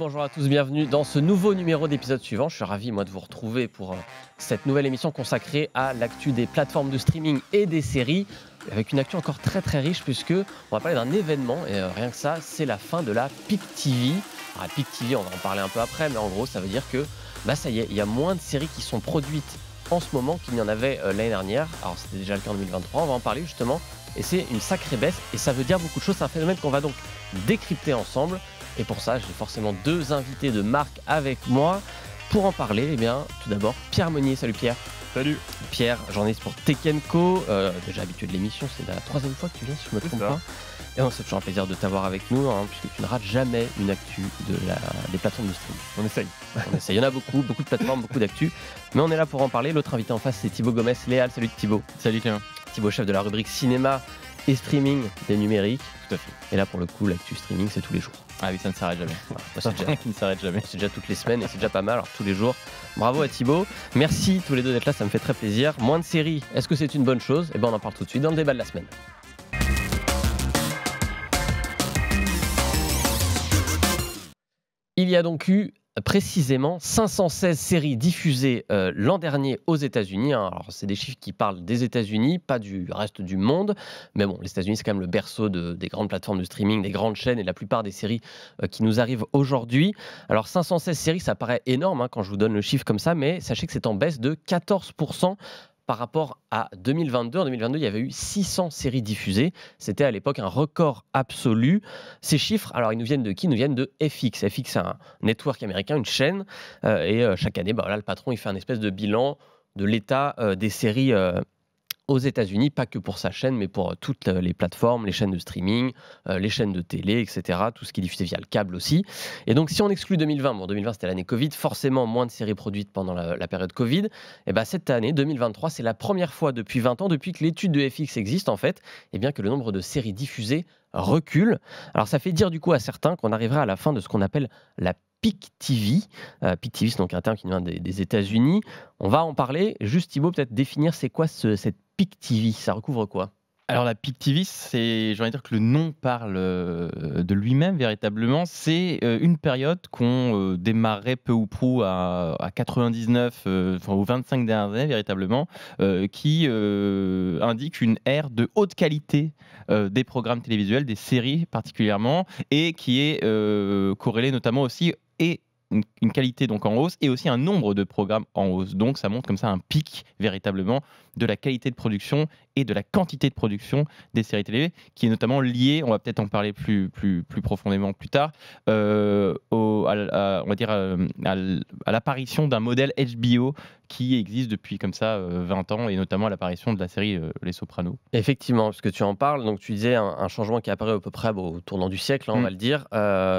bonjour à tous, bienvenue dans ce nouveau numéro d'épisode suivant. Je suis ravi moi de vous retrouver pour cette nouvelle émission consacrée à l'actu des plateformes de streaming et des séries, avec une actu encore très très riche puisque on va parler d'un événement et rien que ça, c'est la fin de la Peak TV. Alors, la Peak TV, on va en parler un peu après, mais en gros ça veut dire que ça y est, il y a moins de séries qui sont produites en ce moment qu'il n'y en avait l'année dernière. Alors c'était déjà le cas en 2023, on va en parler justement, et c'est une sacrée baisse et ça veut dire beaucoup de choses. C'est un phénomène qu'on va donc décrypter ensemble. Et pour ça, j'ai forcément deux invités de marque avec moi. Pour en parler, eh bien, tout d'abord, Pierre Monnier. Salut Pierre. Salut. Pierre, journaliste pour Tech & Co. Déjà habitué de l'émission, c'est la troisième fois que tu viens, si je ne me trompe pas. Et c'est toujours un plaisir de t'avoir avec nous, puisque tu ne rates jamais une actu des plateformes de streaming. On essaye. On essaye. Il y en a beaucoup de plateformes, beaucoup d'actu. Mais on est là pour en parler. L'autre invité en face, c'est Thibaut Gomez-Léal. Salut Thibaut. Salut Clément. Thibaut, chef de la rubrique cinéma et streaming des numériques. Tout à fait. Et là, pour le coup, l'actu streaming, c'est tous les jours. Ah oui, ça ne s'arrête jamais. Voilà, C'est déjà qui ne s'arrête jamais. C'est déjà toutes les semaines et c'est déjà pas mal, alors tous les jours. Bravo à Thibaut. Merci tous les deux d'être là, ça me fait très plaisir. Moins de séries, est-ce que c'est une bonne chose ? Eh bien, on en parle tout de suite dans le débat de la semaine. Il y a donc eu précisément 516 séries diffusées l'an dernier aux États-Unis. Alors, c'est des chiffres qui parlent des États-Unis, pas du reste du monde. Mais bon, les États-Unis, c'est quand même le berceau des grandes plateformes de streaming, des grandes chaînes et de la plupart des séries qui nous arrivent aujourd'hui. Alors, 516 séries, ça paraît énorme quand je vous donne le chiffre comme ça, mais sachez que c'est en baisse de 14% par rapport à 2022. En 2022, il y avait eu 600 séries diffusées. C'était à l'époque un record absolu. Ces chiffres, alors ils nous viennent de qui ? Ils nous viennent de FX. FX, c'est un network américain, une chaîne. Et chaque année, le patron, il fait un espèce de bilan de l'état des séries aux États-Unis, pas que pour sa chaîne, mais pour toutes les plateformes, les chaînes de streaming, les chaînes de télé, etc. Tout ce qui est diffusé via le câble aussi. Et donc, si on exclut 2020, 2020 c'était l'année Covid, forcément moins de séries produites pendant la période Covid. Et cette année, 2023, c'est la première fois depuis 20 ans, depuis que l'étude de FX existe en fait, que le nombre de séries diffusées recule. Alors, ça fait dire du coup à certains qu'on arriverait à la fin de ce qu'on appelle la Peak TV. Peak TV, c'est donc un terme qui nous vient des États-Unis. On va en parler. Juste Thibaut, peut-être définir c'est quoi cette Peak TV, ça recouvre quoi ? Alors la Peak TV, j'ai envie de dire que le nom parle de lui-même véritablement. C'est une période qu'on démarrait peu ou prou à 99, aux 25 dernières années véritablement, qui indique une ère de haute qualité des programmes télévisuels, des séries particulièrement, et qui est corrélée notamment aussi et une qualité donc en hausse et aussi un nombre de programmes en hausse. Donc ça montre comme ça un pic véritablement de la qualité de production et de la quantité de production des séries télé, qui est notamment lié, on va peut-être en parler plus profondément plus tard, on va dire à l'apparition d'un modèle HBO qui existe depuis comme ça 20 ans, et notamment à l'apparition de la série Les Sopranos. Effectivement, parce que tu en parles, donc tu disais un changement qui est apparu à peu près au tournant du siècle, on va le dire.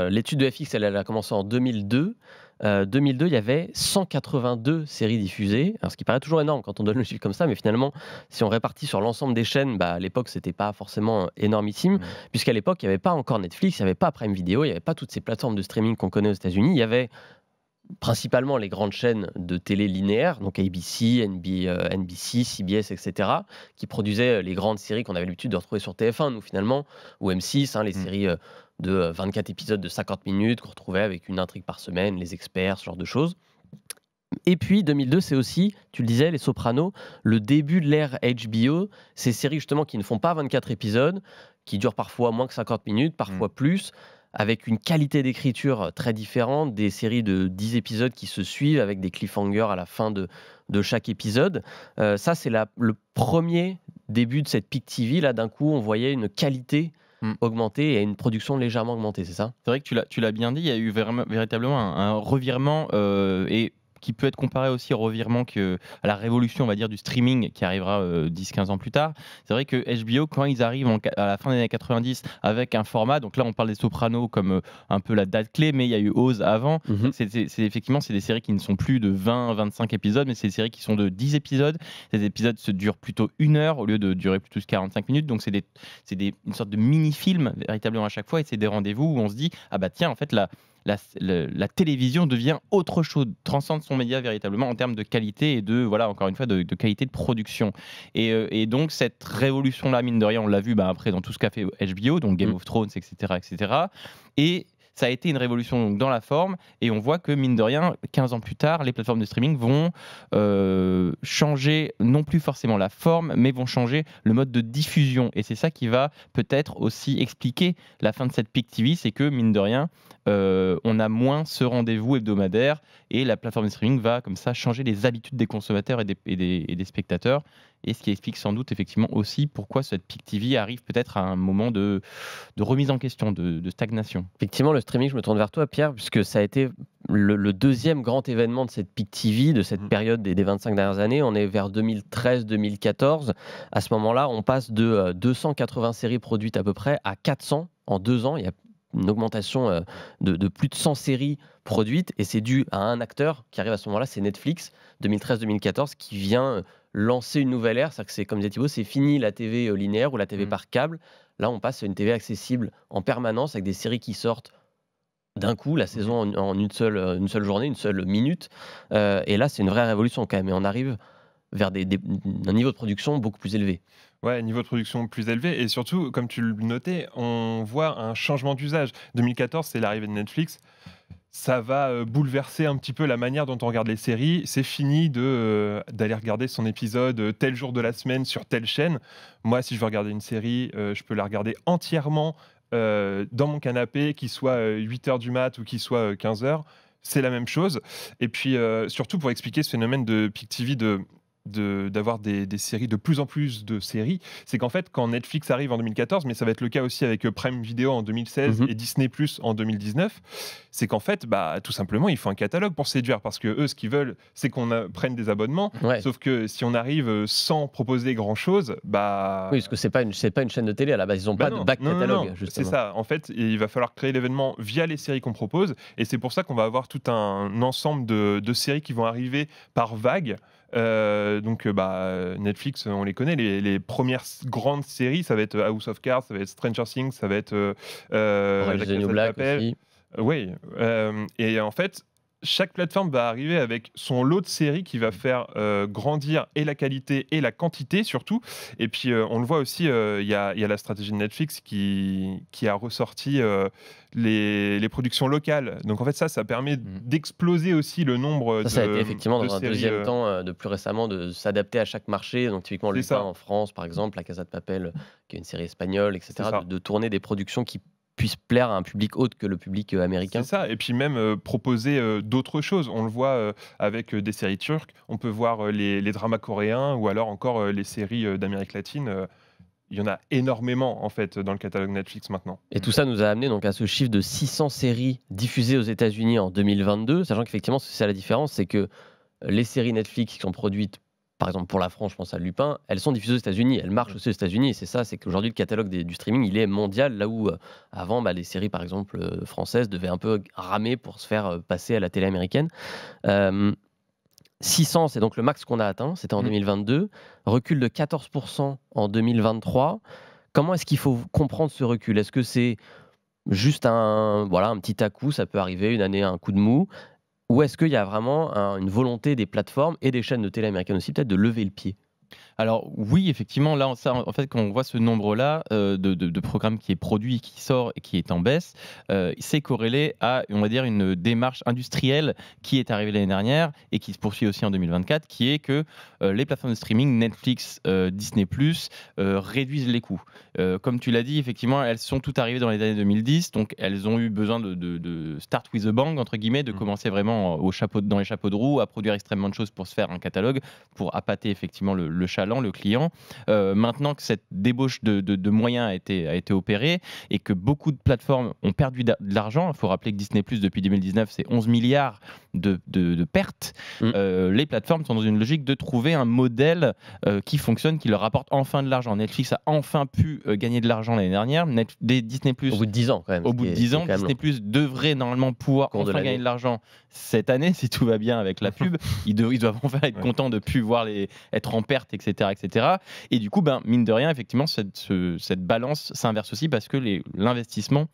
L'étude de FX, elle a commencé en 2002. 2002, il y avait 182 séries diffusées, alors ce qui paraît toujours énorme quand on donne le chiffre comme ça, mais finalement, si on répartit sur l'ensemble des chaînes, à l'époque, c'était pas forcément énormissime, puisqu'à l'époque, il n'y avait pas encore Netflix, il n'y avait pas Prime Video, il n'y avait pas toutes ces plateformes de streaming qu'on connaît aux États-Unis. Il y avait principalement les grandes chaînes de télé linéaire, donc ABC, NBC, CBS, etc., qui produisaient les grandes séries qu'on avait l'habitude de retrouver sur TF1, nous finalement, ou M6, les séries de 24 épisodes de 50 minutes qu'on retrouvait avec une intrigue par semaine, les experts, ce genre de choses. Et puis 2002, c'est aussi, tu le disais, Les Sopranos, le début de l'ère HBO, ces séries justement qui ne font pas 24 épisodes, qui durent parfois moins que 50 minutes, parfois plus, avec une qualité d'écriture très différente, des séries de 10 épisodes qui se suivent avec des cliffhangers à la fin de chaque épisode. Ça, c'est le premier début de cette Peak TV. Là, d'un coup, on voyait une qualité augmentée et une production légèrement augmentée, c'est ça ? C'est vrai que tu l'as bien dit, il y a eu véritablement un revirement et qui peut être comparé aussi au revirement à la révolution, on va dire, du streaming qui arrivera 10-15 ans plus tard. C'est vrai que HBO, quand ils arrivent à la fin des années 90 avec un format, donc là on parle des Sopranos comme un peu la date clé, mais il y a eu Oz avant. Effectivement, c'est des séries qui ne sont plus de 20-25 épisodes, mais c'est des séries qui sont de 10 épisodes. Ces épisodes se durent plutôt 1 heure au lieu de durer plutôt 45 minutes, donc c'est une sorte de mini-film véritablement à chaque fois, et c'est des rendez-vous où on se dit, ah bah tiens, en fait, la télévision devient autre chose, transcende son média véritablement en termes de qualité et encore une fois, de qualité de production. Et donc, cette révolution-là, mine de rien, on l'a vu après dans tout ce qu'a fait HBO, donc Game of Thrones, etc., etc. Et ça a été une révolution donc, dans la forme, et on voit que, mine de rien, 15 ans plus tard, les plateformes de streaming vont changer, non plus forcément la forme, mais vont changer le mode de diffusion. Et c'est ça qui va peut-être aussi expliquer la fin de cette Pic TV, c'est que, mine de rien, on a moins ce rendez-vous hebdomadaire, et la plateforme de streaming va comme ça changer les habitudes des consommateurs et des spectateurs, et ce qui explique sans doute effectivement aussi pourquoi cette Pic TV arrive peut-être à un moment de remise en question, de stagnation. Effectivement, le streaming, je me tourne vers toi, Pierre, puisque ça a été le deuxième grand événement de cette Pic TV, de cette période des 25 dernières années. On est vers 2013-2014. À ce moment-là, on passe de 280 séries produites à peu près à 400 en 2 ans. Il y a une augmentation de plus de 100 séries produites, et c'est dû à un acteur qui arrive à ce moment-là, c'est Netflix, 2013-2014, qui vient lancer une nouvelle ère. C'est-à-dire que c'est, comme disait Thibaut, c'est fini la TV linéaire ou la TV par câble. Là, on passe à une TV accessible en permanence avec des séries qui sortent d'un coup, la saison en une seule journée, une seule minute. Et là, c'est une vraie révolution quand même. Et on arrive vers un niveau de production beaucoup plus élevé. Ouais, niveau de production plus élevé. Et surtout, comme tu le notais, on voit un changement d'usage. 2014, c'est l'arrivée de Netflix. Ça va bouleverser un petit peu la manière dont on regarde les séries. C'est fini d'aller regarder son épisode tel jour de la semaine sur telle chaîne. Moi, si je veux regarder une série, je peux la regarder entièrement dans mon canapé, qu'il soit 8h du mat ou qu'il soit 15h. C'est la même chose. Et puis, surtout pour expliquer ce phénomène de Pic TV, d'avoir des séries, de plus en plus de séries, c'est qu'en fait, quand Netflix arrive en 2014, mais ça va être le cas aussi avec Prime Video en 2016 et Disney Plus en 2019, c'est qu'en fait, tout simplement, il faut un catalogue pour séduire, parce que eux, ce qu'ils veulent, c'est qu'on prenne des abonnements, sauf que si on arrive sans proposer grand-chose, Oui, parce que c'est pas une chaîne de télé à la base, ils n'ont pas de back catalogue. C'est ça, en fait, il va falloir créer l'événement via les séries qu'on propose, et c'est pour ça qu'on va avoir tout un ensemble de séries qui vont arriver par vague. Donc Netflix, on les connaît, les premières grandes séries, ça va être House of Cards, ça va être Stranger Things, ça va être Orange is the New Black aussi. Oui, et en fait, chaque plateforme va arriver avec son lot de séries qui va faire grandir et la qualité et la quantité surtout. Et puis on le voit aussi, il y a la stratégie de Netflix qui a ressorti les productions locales. Donc en fait ça permet d'exploser aussi le nombre ça a été effectivement dans un séries, deuxième temps, de plus récemment, de s'adapter à chaque marché. Donc typiquement Lupin en France, par exemple, La Casa de Papel, qui est une série espagnole, etc. De tourner des productions qui puisse plaire à un public autre que le public américain. C'est ça, et puis même proposer d'autres choses. On le voit avec des séries turques, on peut voir les dramas coréens ou alors encore les séries d'Amérique latine. Il y en a énormément en fait dans le catalogue Netflix maintenant. Et tout ça nous a amené donc à ce chiffre de 600 séries diffusées aux États-Unis en 2022, sachant qu'effectivement, c'est ça la différence, c'est que les séries Netflix qui sont produites, par exemple pour la France, je pense à Lupin, elles sont diffusées aux États-Unis, elles marchent aussi aux États-Unis, et c'est ça, c'est qu'aujourd'hui le catalogue du streaming, il est mondial, là où avant, les séries par exemple françaises devaient un peu ramer pour se faire passer à la télé américaine. 600, c'est donc le max qu'on a atteint, c'était en 2022, recul de 14% en 2023. Comment est-ce qu'il faut comprendre ce recul? Est-ce que c'est juste un petit à-coup, ça peut arriver, une année, un coup de mou? Ou est-ce qu'il y a vraiment une volonté des plateformes et des chaînes de télé américaines aussi, peut-être, de lever le pied? Alors oui, effectivement, là, en fait, quand on voit ce nombre-là de programmes qui est produit, qui sort et qui est en baisse, c'est corrélé à, on va dire, une démarche industrielle qui est arrivée l'année dernière et qui se poursuit aussi en 2024, qui est que les plateformes de streaming, Netflix, Disney+, réduisent les coûts. Comme tu l'as dit, effectivement, elles sont toutes arrivées dans les années 2010, donc elles ont eu besoin de start with a bang, entre guillemets, de commencer vraiment dans les chapeaux de roue, à produire extrêmement de choses pour se faire un catalogue, pour appâter effectivement le chaland, le client. Maintenant que cette débauche de moyens a été opérée et que beaucoup de plateformes ont perdu de l'argent, il faut rappeler que Disney+, depuis 2019, c'est 11 milliards de pertes, les plateformes sont dans une logique de trouver un modèle qui fonctionne, qui leur rapporte enfin de l'argent. Netflix a enfin pu gagner de l'argent l'année dernière. Disney+, au bout de 10 ans quand même. Au bout de 10 ans, Disney+ devrait normalement pouvoir enfin gagner de l'argent cette année, si tout va bien avec la pub. Ils doivent enfin être contents de ne plus voir être en perte, etc. Et du coup, mine de rien, effectivement, cette balance s'inverse aussi parce que l'investissement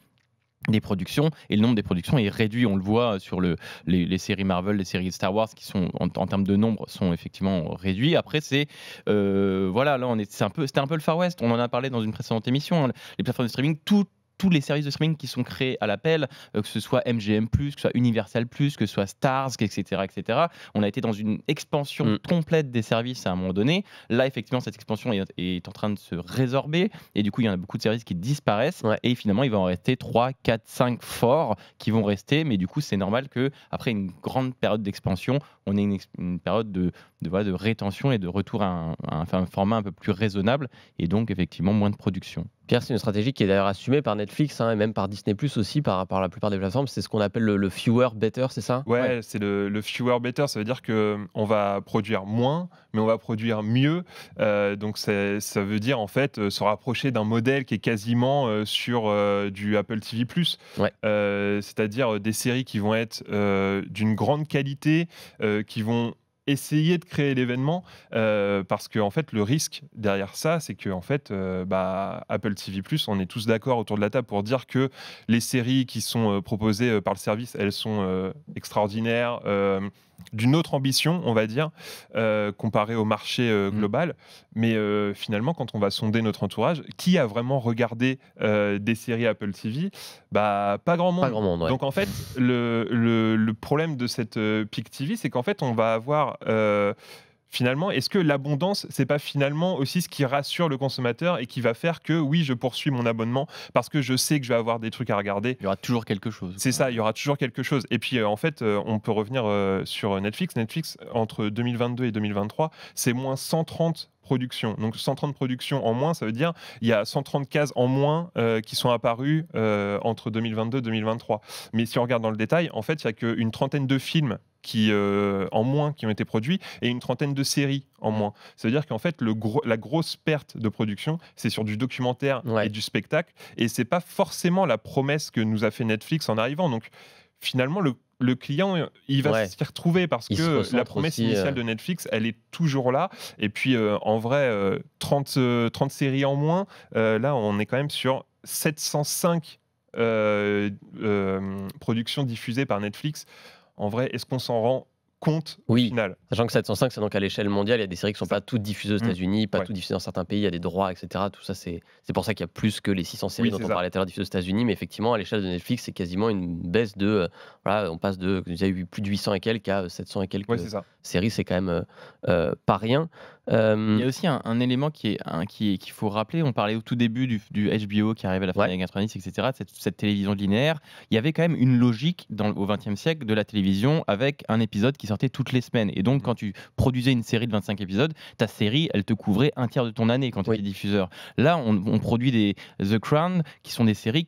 des productions et le nombre des productions est réduit. On le voit sur les séries Marvel, les séries Star Wars qui sont en termes de nombre sont effectivement réduits. Après c'est là c'était un peu le Far West. On en a parlé dans une précédente émission. Les plateformes de streaming, tout tous les services de streaming qui sont créés à l'appel, que ce soit MGM+, que ce soit Universal+, que ce soit Stars, etc., etc. On a été dans une expansion complète des services à un moment donné. Là, effectivement, cette expansion est en train de se résorber et du coup, il y en a beaucoup de services qui disparaissent et finalement, il va en rester 3, 4, 5 forts qui vont rester. Mais du coup, c'est normal qu'après une grande période d'expansion, on ait une période de rétention et de retour à un format un peu plus raisonnable et donc, effectivement, moins de production. Pierre, c'est une stratégie qui est d'ailleurs assumée par Netflix et même par Disney+, aussi, par la plupart des plateformes. C'est ce qu'on appelle le fewer better, c'est ça ? Ouais, c'est le fewer better. Ça veut dire qu'on va produire moins, mais on va produire mieux. Donc ça veut dire en fait se rapprocher d'un modèle qui est quasiment sur du Apple TV+. C'est-à-dire des séries qui vont être d'une grande qualité, qui vont essayer de créer l'événement, parce que en fait le risque derrière ça, c'est que en fait Apple TV+, on est tous d'accord autour de la table pour dire que les séries qui sont proposées par le service, elles sont extraordinaires, d'une autre ambition, on va dire, comparé au marché global. Mais finalement, quand on va sonder notre entourage, qui a vraiment regardé des séries Apple TV ? Pas grand monde. Pas grand monde, ouais. Donc en fait, le problème de cette Peak TV, c'est qu'en fait, on va avoir finalement, est-ce que l'abondance, c'est pas finalement aussi ce qui rassure le consommateur et qui va faire que oui, je poursuis mon abonnement parce que je sais que je vais avoir des trucs à regarder. Il y aura toujours quelque chose. C'est ça, il y aura toujours quelque chose. Et puis en fait, on peut revenir sur Netflix. Netflix, entre 2022 et 2023, c'est moins 130 productions. Donc 130 productions en moins, ça veut dire il y a 130 cases en moins qui sont apparues entre 2022 et 2023. Mais si on regarde dans le détail, en fait, il n'y a qu'une trentaine de films en moins qui ont été produits et une trentaine de séries en moins. Ça veut dire qu'en fait, la grosse perte de production, c'est sur du documentaire et du spectacle. Et c'est pas forcément la promesse que nous a fait Netflix en arrivant. Donc finalement, le client, il va s'y retrouver parce que la promesse initiale de Netflix, elle est toujours là. Et puis, en vrai, 30 séries en moins, là, on est quand même sur 705 productions diffusées par Netflix. En vrai, est-ce qu'on s'en rend compte au final ? Sachant que 705, c'est donc à l'échelle mondiale, il y a des séries qui ne sont pas toutes diffusées aux États-Unis, pas toutes diffusées dans certains pays, il y a des droits, etc. Tout ça, c'est pour ça qu'il y a plus que les 600 séries dont on parlait tout à l'heure diffusées aux États-Unis. Mais effectivement, à l'échelle de Netflix, c'est quasiment une baisse de. On passe de. Vous avez eu plus de 800 et quelques à 700 et quelques séries, c'est quand même pas rien. Il y a aussi un élément qu'il faut rappeler. On parlait au tout début du HBO qui arrivait à la fin des années 90, etc. Cette télévision linéaire. Il y avait quand même une logique au XXe siècle de la télévision avec un épisode qui sortait toutes les semaines. Et donc, quand tu produisais une série de 25 épisodes, ta série, elle te couvrait un tiers de ton année quand tu étais diffuseur. Là, on produit des The Crown qui sont des séries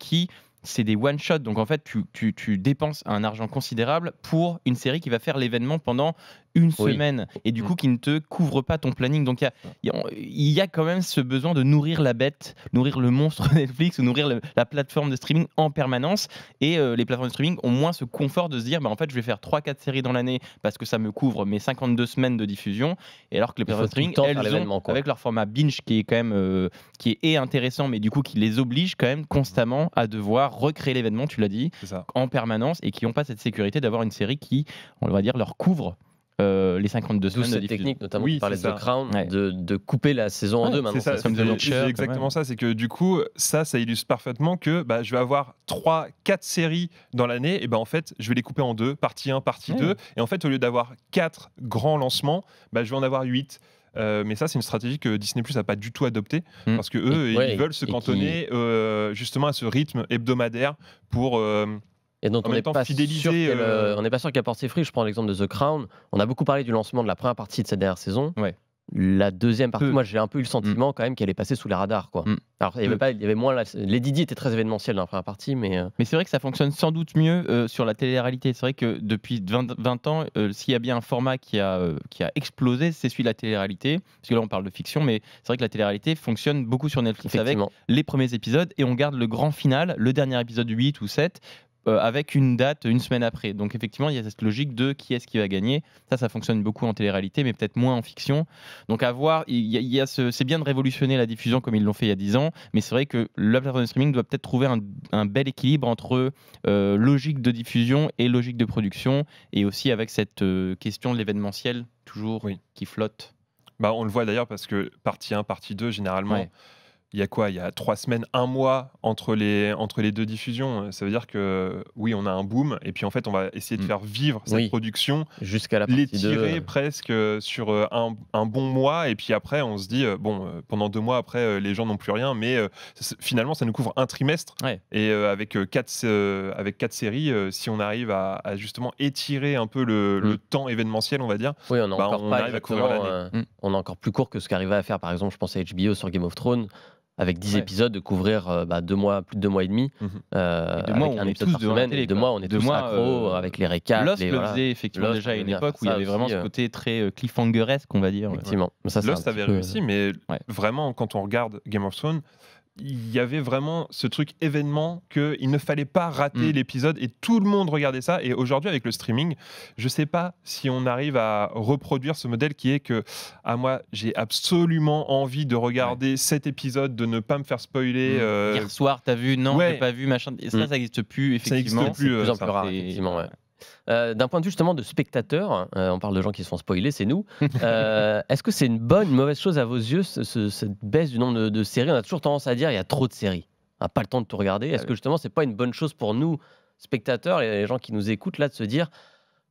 c'est des one-shots. Donc, en fait, tu dépenses un argent considérable pour une série qui va faire l'événement pendant une semaine et du coup qui ne te couvre pas ton planning. Donc il y a quand même ce besoin de nourrir la bête, nourrir le monstre Netflix, nourrir la plateforme de streaming en permanence. Et les plateformes de streaming ont moins ce confort de se dire en fait je vais faire 3-4 séries dans l'année parce que ça me couvre mes 52 semaines de diffusion. Et alors que les plateformes de streaming, elles ont, avec leur format binge qui est quand même qui est intéressant, mais du coup qui les oblige quand même constamment à devoir recréer l'événement, tu l'as dit, en permanence, et qui n'ont pas cette sécurité d'avoir une série qui, on va dire, leur couvre les 52 semaines de diffusion. Technique, notamment, tu parlais de The Crown, de couper la saison en deux maintenant. C'est exactement ça, c'est que du coup, ça illustre parfaitement que je vais avoir 3-4 séries dans l'année, et en fait, je vais les couper en deux, partie 1, partie 2, et en fait, au lieu d'avoir 4 grands lancements, je vais en avoir 8. Mais ça, c'est une stratégie que Disney+ n'a pas du tout adoptée, parce que eux, ils veulent se cantonner justement à ce rythme hebdomadaire pour... et donc on n'est pas sûr qu'elle porte ses fruits. Je prends l'exemple de The Crown. On a beaucoup parlé du lancement de la première partie de cette dernière saison. La deuxième partie, moi j'ai un peu eu le sentiment quand même qu'elle est passée sous les radars, quoi. Alors il y avait moins Lady Di était très événementielle dans la première partie, mais c'est vrai que ça fonctionne sans doute mieux sur la télé-réalité. C'est vrai que depuis 20 ans, s'il y a bien un format qui a explosé, c'est celui de la télé-réalité. Parce que là on parle de fiction, mais c'est vrai que la télé-réalité fonctionne beaucoup sur Netflix avec les premiers épisodes, et on garde le grand final, le dernier épisode 8 ou 7, avec une date une semaine après. Donc effectivement, il y a cette logique de qui est-ce qui va gagner. Ça fonctionne beaucoup en télé-réalité, mais peut-être moins en fiction. Donc à voir, c'est bien de révolutionner la diffusion comme ils l'ont fait il y a 10 ans, mais c'est vrai que la plateforme de streaming doit peut-être trouver un bel équilibre entre logique de diffusion et logique de production, et aussi avec cette question de l'événementiel toujours qui flotte. On le voit d'ailleurs parce que partie 1, partie 2, généralement... il y a quoi? Il y a 3 semaines, un mois entre les 2 diffusions. Ça veut dire que, oui, on a un boom et puis en fait, on va essayer de faire vivre cette Oui, production, jusqu'à la partie 2. l'étirer presque sur un bon mois et puis après, on se dit, pendant 2 mois après, les gens n'ont plus rien, mais finalement, ça nous couvre un trimestre. Ouais. Et avec 4 séries, si on arrive à justement étirer un peu le temps événementiel, on va dire, Oui, on a encore on pas arrive à couvrir exactement, l'année. on est encore plus court que ce qu'arrivait à faire, par exemple, je pense à HBO sur Game of Thrones, avec 10 Ouais. épisodes, de couvrir 2 mois, plus de 2 mois et demi, Mhm. Et 2 avec mois où un on est épisode tous par devant la semaine. télé, Et 2 quoi. mois, on est 2 tous mois, accros avec les récaps. Lost les, le voilà. faisait effectivement Lost déjà à peut une venir époque faire où il y ça avait vraiment aussi, ce côté très cliffhangeresque, on va dire. Effectivement. Mais ça, c'est Lost un avait petit peu- réussi, mais Ouais. vraiment, quand on regarde Game of Thrones, il y avait vraiment ce truc événement qu'il ne fallait pas rater l'épisode et tout le monde regardait ça. Et aujourd'hui, avec le streaming, je sais pas si on arrive à reproduire ce modèle qui est que, moi, j'ai absolument envie de regarder cet épisode, de ne pas me faire spoiler. Hier soir, t'as vu? Non, Ouais. j'ai pas vu, machin. Et ça n'existe plus, Ça n'existe effectivement. plus, C'est de plus en ça. plus rare, C'est- effectivement. Ouais. D'un point de vue justement de spectateurs, on parle de gens qui se font spoiler, c'est nous. Est-ce que c'est une bonne, une mauvaise chose à vos yeux, cette baisse du nombre de séries? On a toujours tendance à dire il y a trop de séries. On n'a pas le temps de tout regarder. Est-ce que justement, c'est pas une bonne chose pour nous, spectateurs, et les gens qui nous écoutent, là, de se dire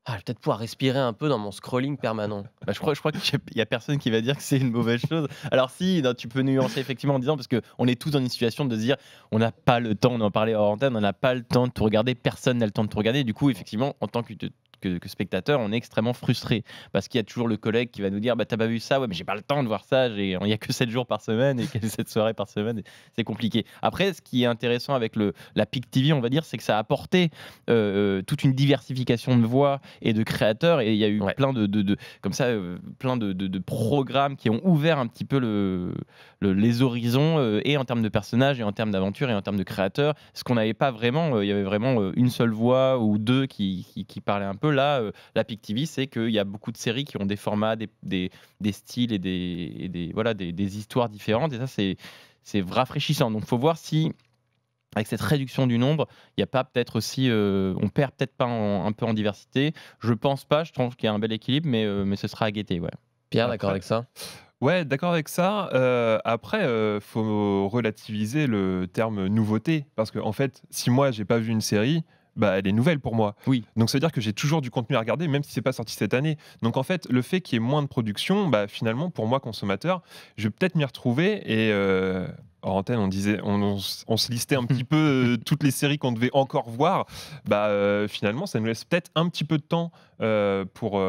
je vais peut-être pouvoir respirer un peu dans mon scrolling permanent? Bah, je crois qu'il y a personne qui va dire que c'est une mauvaise chose. Alors si, non, tu peux nuancer effectivement en disant, parce qu'on est tous dans une situation de se dire, on n'a pas le temps, on en parlait hors antenne, on n'a pas le temps de tout regarder, personne n'a le temps de tout regarder. Du coup, effectivement, en tant que spectateur, on est extrêmement frustré parce qu'il y a toujours le collègue qui va nous dire t'as pas vu ça, ouais mais j'ai pas le temps de voir ça, il y a que 7 jours par semaine et que 7 soirées par semaine, c'est compliqué. Après, ce qui est intéressant avec la PIC TV, on va dire, c'est que ça a apporté toute une diversification de voix et de créateurs, et il y a eu plein comme ça, plein de programmes qui ont ouvert un petit peu les horizons, et en termes de personnages et en termes d'aventure et en termes de créateurs, ce qu'on n'avait pas vraiment. Il y avait vraiment une seule voix ou deux qui parlaient un peu. Là, la PIC TV, c'est qu'il y a beaucoup de séries qui ont des formats, des styles et des histoires différentes, et ça c'est rafraîchissant. Donc il faut voir si avec cette réduction du nombre, il n'y a pas peut-être aussi, on perd peut-être pas un peu en diversité. Je pense pas, je trouve qu'il y a un bel équilibre, mais ce sera à guetter. Ouais. Pierre, d'accord avec ça? Ouais, d'accord avec ça. Après, faut relativiser le terme nouveauté, parce que en fait, si moi j'ai pas vu une série, elle est nouvelle pour moi. Oui. Donc ça veut dire que j'ai toujours du contenu à regarder, même si c'est pas sorti cette année. Donc en fait, le fait qu'il y ait moins de production, finalement, pour moi consommateur, je vais peut-être m'y retrouver. Et hors antenne, on se listait un petit peu toutes les séries qu'on devait encore voir. Finalement, ça nous laisse peut-être un petit peu de temps pour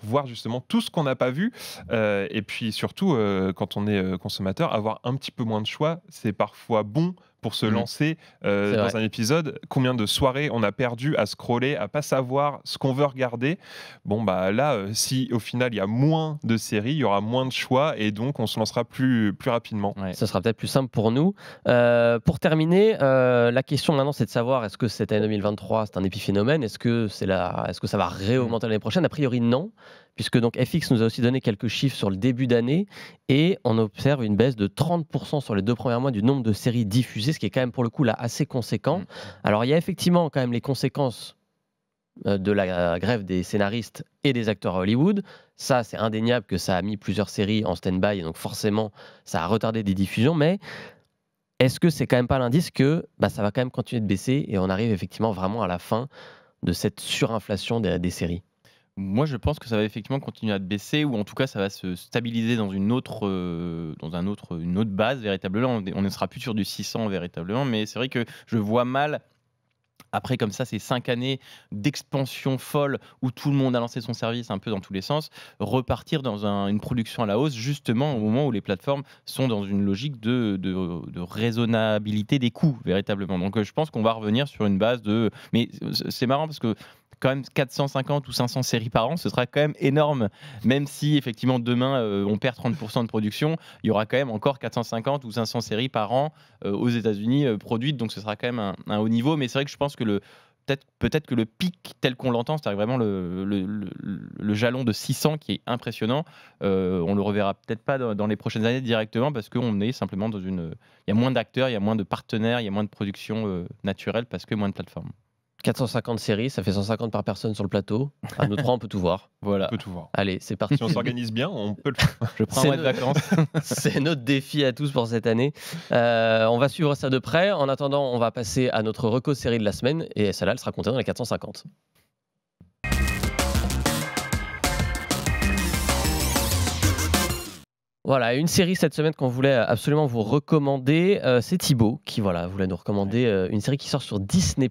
voir justement tout ce qu'on n'a pas vu. Et puis surtout, quand on est consommateur, avoir un petit peu moins de choix, c'est parfois bon pour se lancer dans un épisode. Combien de soirées on a perdu à scroller, à pas savoir ce qu'on veut regarder. Là, si au final il y a moins de séries, il y aura moins de choix et donc on se lancera plus rapidement. Ouais. Ça sera peut-être plus simple pour nous. Pour terminer, la question maintenant, c'est de savoir est-ce que cette année 2023 c'est un épiphénomène? Est-ce que ça va réaugmenter l'année prochaine? A priori non, puisque donc FX nous a aussi donné quelques chiffres sur le début d'année et on observe une baisse de 30% sur les 2 premiers mois du nombre de séries diffusées, ce qui est quand même pour le coup là assez conséquent. Alors il y a effectivement quand même les conséquences de la grève des scénaristes et des acteurs à Hollywood. Ça, c'est indéniable que ça a mis plusieurs séries en stand-by, et donc forcément, ça a retardé des diffusions, mais est-ce que c'est quand même pas l'indice que ça va quand même continuer de baisser et on arrive effectivement vraiment à la fin de cette surinflation des séries? Moi, je pense que ça va effectivement continuer à baisser, ou en tout cas, ça va se stabiliser dans une autre base véritablement. On ne sera plus sur du 600 véritablement, mais c'est vrai que je vois mal. Après, comme ça, ces 5 années d'expansion folle où tout le monde a lancé son service un peu dans tous les sens, repartir dans une production à la hausse, justement au moment où les plateformes sont dans une logique de raisonnabilité des coûts, véritablement. Donc, je pense qu'on va revenir sur une base de... Mais c'est marrant parce que quand même 450 ou 500 séries par an, ce sera quand même énorme. Même si, effectivement, demain, on perd 30% de production, il y aura quand même encore 450 ou 500 séries par an aux États-Unis produites. Donc, ce sera quand même un haut niveau. Mais c'est vrai que je pense que peut-être que le pic tel qu'on l'entend, c'est-à-dire vraiment le jalon de 600 qui est impressionnant, on le reverra peut-être pas dans les prochaines années directement, parce qu'on est simplement dans il y a moins d'acteurs, il y a moins de partenaires, il y a moins de production naturelle parce que moins de plateformes. 450 séries, ça fait 150 par personne sur le plateau. À nous trois, on peut tout voir. Voilà. On peut tout voir. Allez, c'est parti. Si on s'organise bien, on peut le faire. Je prends un C'est mois de vacances. C'est notre défi à tous pour cette année. On va suivre ça de près. En attendant, on va passer à notre reco série de la semaine. Et celle-là, elle sera comptée dans les 450. Voilà, une série cette semaine qu'on voulait absolument vous recommander, c'est Thibaut qui voulait nous recommander une série qui sort sur Disney+.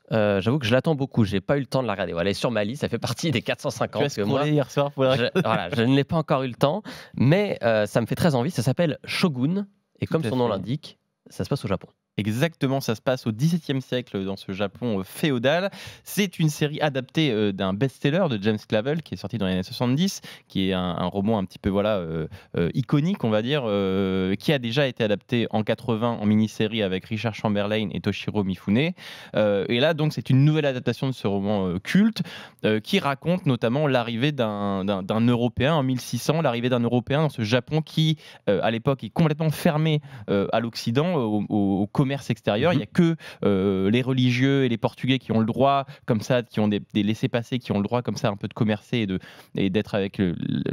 J'avoue que je l'attends beaucoup, j'ai pas eu le temps de la regarder. Voilà, elle est sur ma liste, ça fait partie des 450. Tu as scrollé hier soir pour la... Je ne l'ai pas encore eu le temps, mais ça me fait très envie. Ça s'appelle Shogun, et comme Tout à son nom fait. l'indique, ça se passe au Japon. Exactement, ça se passe au XVIIe siècle dans ce Japon féodal. C'est une série adaptée d'un best-seller de James Clavell qui est sorti dans les années 70, qui est un roman un petit peu iconique, on va dire, qui a déjà été adapté en 80 en mini-série avec Richard Chamberlain et Toshiro Mifune. Et là, donc, c'est une nouvelle adaptation de ce roman culte qui raconte notamment l'arrivée d'un Européen en 1600, l'arrivée d'un Européen dans ce Japon qui, à l'époque, est complètement fermé à l'Occident, au commerce extérieur. Il n'y a que les religieux et les Portugais qui ont le droit, comme ça, qui ont des laissez-passer, qui ont le droit, comme ça, un peu de commercer et d'être avec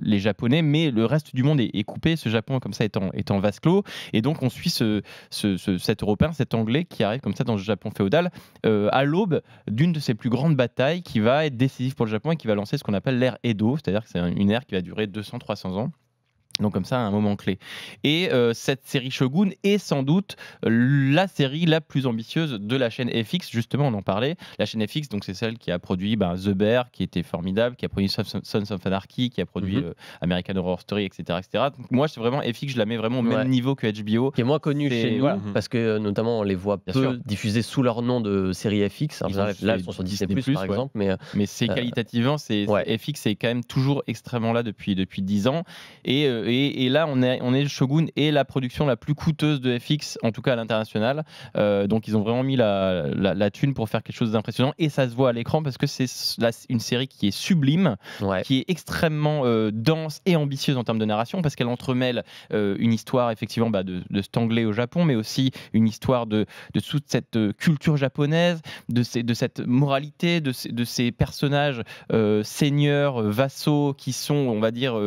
les Japonais, mais le reste du monde est coupé, ce Japon, comme ça, étant vase clos. Et donc, on suit cet Européen, cet Anglais, qui arrive comme ça dans ce Japon féodal, à l'aube d'une de ses plus grandes batailles qui va être décisive pour le Japon et qui va lancer ce qu'on appelle l'ère Edo, c'est-à-dire que c'est une ère qui va durer 200-300 ans. Donc comme ça, un moment clé. Et cette série Shogun est sans doute la série la plus ambitieuse de la chaîne FX, justement, on en parlait. La chaîne FX, donc c'est celle qui a produit The Bear, qui était formidable, qui a produit Sons of Anarchy, qui a produit American Horror Story, etc. etc. Donc, moi, c'est vraiment FX, je la mets vraiment au même niveau que HBO. Qui est moins connu chez nous, parce que notamment on les voit peu diffusés sous leur nom de série FX. Alors, là, elles sont sur Disney+, par exemple. Mais c'est qualitativement, FX est quand même toujours extrêmement là depuis 10 ans. Et là, on est Shogun et la production la plus coûteuse de FX, en tout cas à l'international. Donc, ils ont vraiment mis la thune pour faire quelque chose d'impressionnant. Et ça se voit à l'écran parce que c'est une série qui est sublime, qui est extrêmement dense et ambitieuse en termes de narration, parce qu'elle entremêle une histoire, effectivement, de cet Anglais au Japon, mais aussi une histoire de toute cette culture japonaise, de cette moralité, de ces personnages seigneurs, vassaux, qui sont, on va dire,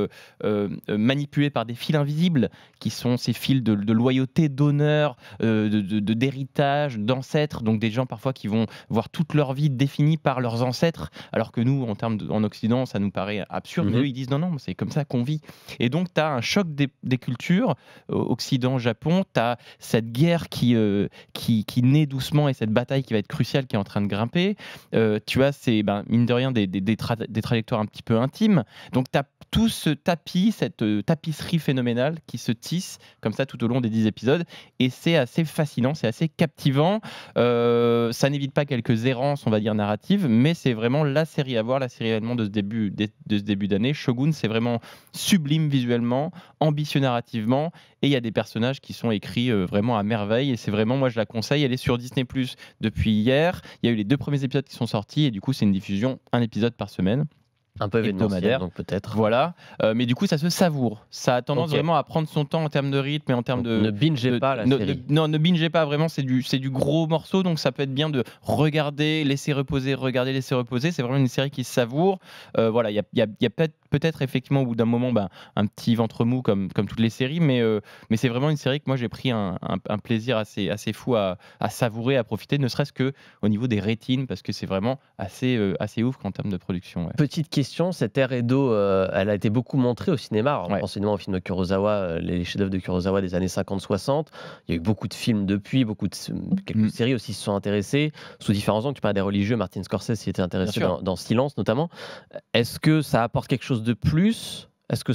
manipulés par des fils invisibles, qui sont ces fils de loyauté, d'honneur, d'héritage, d'ancêtres, donc des gens parfois qui vont voir toute leur vie définie par leurs ancêtres, alors que nous, en Occident, ça nous paraît absurde, mais eux, ils disent non, c'est comme ça qu'on vit. Et donc, tu as un choc des cultures, Occident, Japon, tu as cette guerre qui naît doucement et cette bataille qui va être cruciale, qui est en train de grimper. Tu as, mine de rien, des trajectoires un petit peu intimes. Donc, tu as tout ce tapis, cette tapisserie phénoménale qui se tisse comme ça tout au long des 10 épisodes. Et c'est assez fascinant, c'est assez captivant. Ça n'évite pas quelques errances, on va dire, narratives, mais c'est vraiment la série à voir, la série événement de ce début d'année. Shogun, c'est vraiment sublime visuellement, ambitieux narrativement, et il y a des personnages qui sont écrits vraiment à merveille. Et c'est vraiment, moi je la conseille, elle est sur Disney+ depuis hier. Il y a eu les 2 premiers épisodes qui sont sortis, et du coup c'est une diffusion, un épisode par semaine. Un peu hebdomadaire, donc peut-être. Voilà, mais du coup, ça se savoure. Ça a tendance vraiment à prendre son temps en termes de rythme et en termes de... Ne bingez pas la série. Ne bingez pas, vraiment, c'est du gros morceau, donc ça peut être bien de regarder, laisser reposer, regarder, laisser reposer. C'est vraiment une série qui se savoure. Voilà, il y a peut-être effectivement au bout d'un moment un petit ventre mou comme toutes les séries, mais c'est vraiment une série que moi j'ai pris un plaisir assez fou à savourer, à profiter, ne serait-ce qu'au niveau des rétines, parce que c'est vraiment assez ouf en termes de production. Petite question, cette ère Edo, elle a été beaucoup montrée au cinéma. Alors, enseignement au film de Kurosawa, les chefs-d'œuvre de Kurosawa des années 50-60. Il y a eu beaucoup de films depuis, quelques séries aussi se sont intéressées, sous différents angles. Tu parles des religieux, Martin Scorsese s'y était intéressé dans Silence notamment. Est-ce que ça apporte quelque chose de plus ? Est-ce que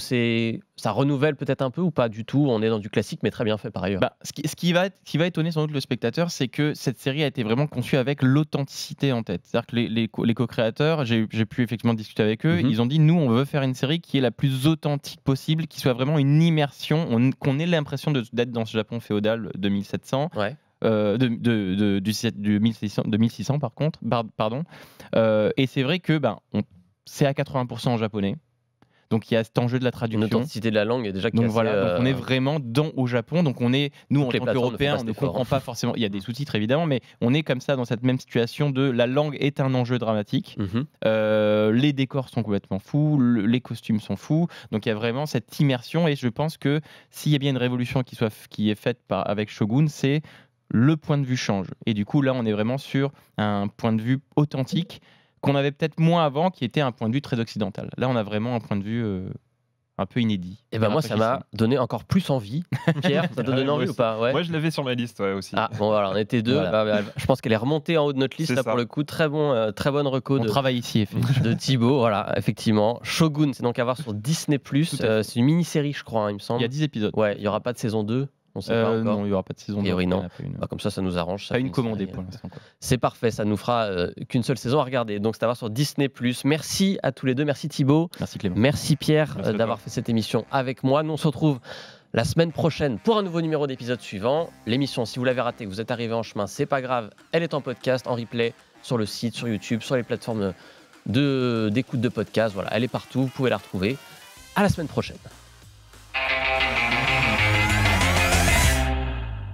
ça renouvelle peut-être un peu ou pas du tout ? On est dans du classique, mais très bien fait par ailleurs. Ce qui va étonner sans doute le spectateur, c'est que cette série a été vraiment conçue avec l'authenticité en tête. C'est-à-dire que les co-créateurs, j'ai pu effectivement discuter avec eux, ils ont dit, nous, on veut faire une série qui est la plus authentique possible, qui soit vraiment une immersion, qu'on ait l'impression d'être dans ce Japon féodal de 1700. Du 1600 par contre, pardon. Et c'est vrai que c'est à 80% en japonais. Donc il y a cet enjeu de la Une traduction. authenticité de la langue est déjà qui est Donc assez, voilà, donc on est vraiment au Japon. Donc on est, nous en toutes les tant plateformes ne font qu'Européens, pas on ne cet effort, comprend pas forcément. Il y a des sous-titres évidemment, mais on est comme ça dans cette même situation de la langue est un enjeu dramatique. Mhm. Les décors sont complètement fous, les costumes sont fous. Donc il y a vraiment cette immersion et je pense que s'il y a bien une révolution qui est faite avec Shogun, c'est le point de vue change. Et du coup là, on est vraiment sur un point de vue authentique qu'on avait peut-être moins avant, qui était un point de vue très occidental. Là, on a vraiment un point de vue un peu inédit. Et ben moi, ça m'a donné encore plus envie. Pierre, ça t'a donné Moi envie ou aussi. pas? Ouais. Moi, je l'avais sur ma liste aussi. Ah bon voilà, on était deux. Voilà. Je pense qu'elle est remontée en haut de notre liste C'est là ça. pour le coup. Très bonne reco On travaille ici, effectivement. de Thibaut. Voilà, effectivement. Shogun, c'est donc à voir sur Disney+. Tout à fait. C'est une mini-série, je crois, hein, il me semble. Il y a 10 épisodes. Ouais, il y aura pas de saison 2. On sait pas encore. Non, il n'y aura pas de saison 2. Et oui, non. Il y en a pas une. Bah, comme ça nous arrange. Ça Pas fait une commandée série, pour l'instant, quoi. C'est parfait, ça nous fera qu'une seule saison à regarder. Donc c'est à voir sur Disney+. Merci à tous les deux. Merci Thibaut. Merci Clément. Merci Pierre Merci à d'avoir toi. fait cette émission avec moi. Nous on se retrouve la semaine prochaine pour un nouveau numéro d'épisode suivant. L'émission, si vous l'avez ratée, que vous êtes arrivé en chemin, c'est pas grave. Elle est en podcast, en replay, sur le site, sur YouTube, sur les plateformes d'écoute de podcast. Voilà, elle est partout. Vous pouvez la retrouver. À la semaine prochaine.